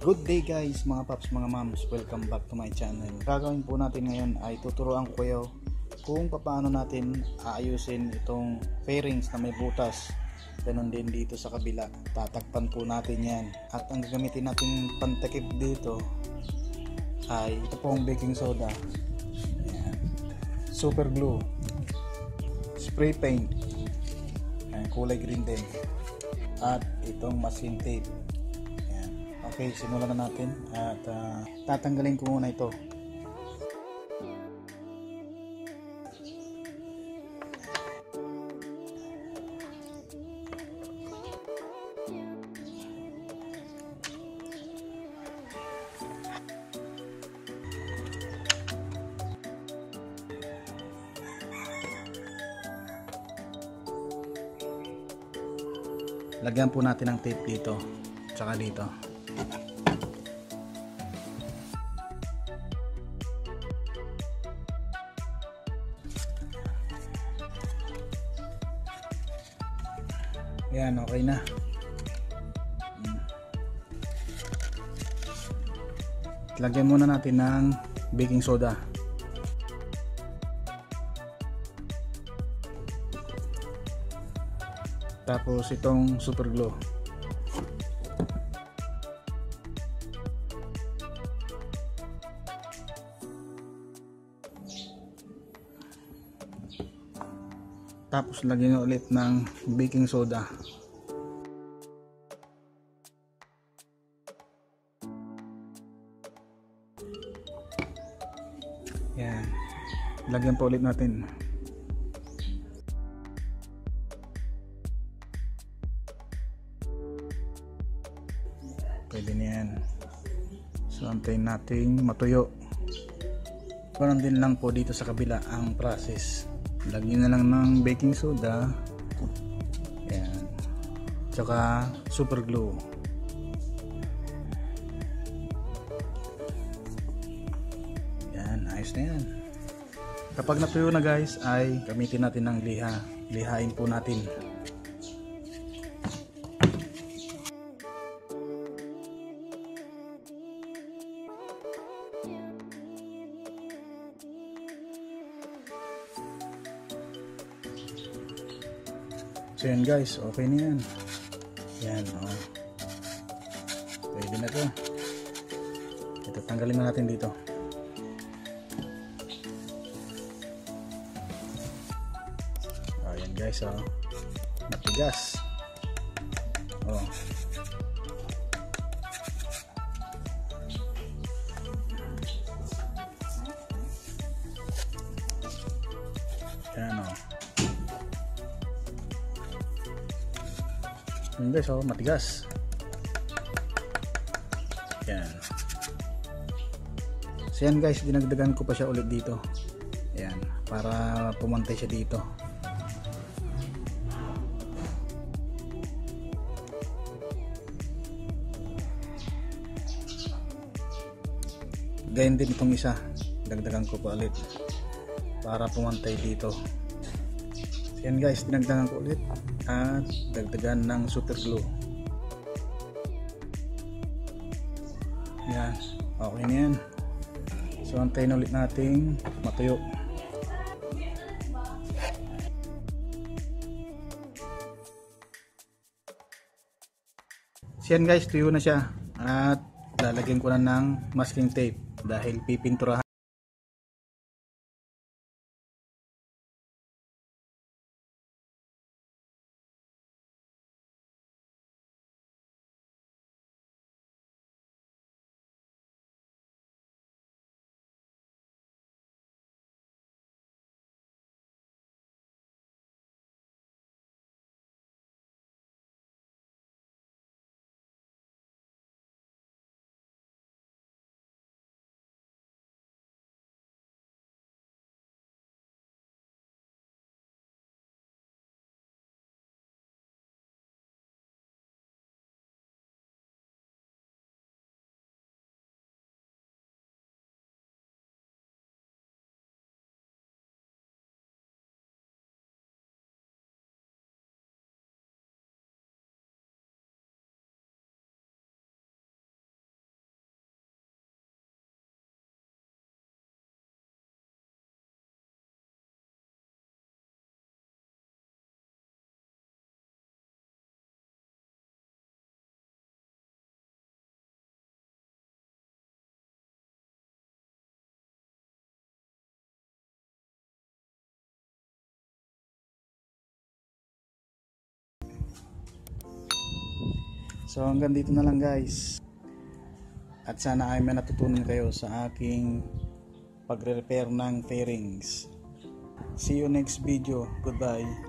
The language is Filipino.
Good day guys, mga paps, mga moms, welcome back to my channel. Gagawin po natin ngayon ay tuturuan ko kayo kung paano natin aayusin itong fairings na may butas. Ganon din dito sa kabila, tatakpan po natin yan. At ang gagamitin natin pantakip dito ay ito pong baking soda, ayan, super glue, spray paint, ayan, kulay green din, at itong masking tape. Okay, simulan na natin at tatanggalin ko muna ito. Lagyan po natin ng tape dito, tsaka dito. Yan, okay na. Lagyan muna natin ng baking soda. Tapos itong super glue. Tapos lagyan ulit ng baking soda. Yan. Lagyan pa ulit natin. Pwede na yan. So antayin natin matuyo. Parang din lang po dito sa kabila ang process. Lagyan na lang ng baking soda, yan, tsaka super glue. Yan, ayos na yan. Kapag natuyo na guys, ay gamitin natin ng liha. Lihain po natin. So yan guys, okay na yan. Yan, oh. Pwede na to. Ito, tanggalin na natin dito. Oh, yan guys, oh. Matigas. Oh. Yan, oh. Yan guys, oh, matigas. Yan. So yan guys, dinagdagan ko pa siya ulit dito. Yan, para pumantay siya dito. Gayon din itong isa, dagdagan ko pa ulit para pumantay dito. So yan guys, dinagdagan ko ulit at dagdagan ng super glue. Yan, okay na yan. So antayin ulit natin matuyo. So yan guys, tuyo na siya at lalagyan ko na ng masking tape dahil pipinturahan. So hanggang dito na lang guys. At sana ay may natutunan kayo sa aking pagre-repair ng fairings. See you next video. Goodbye.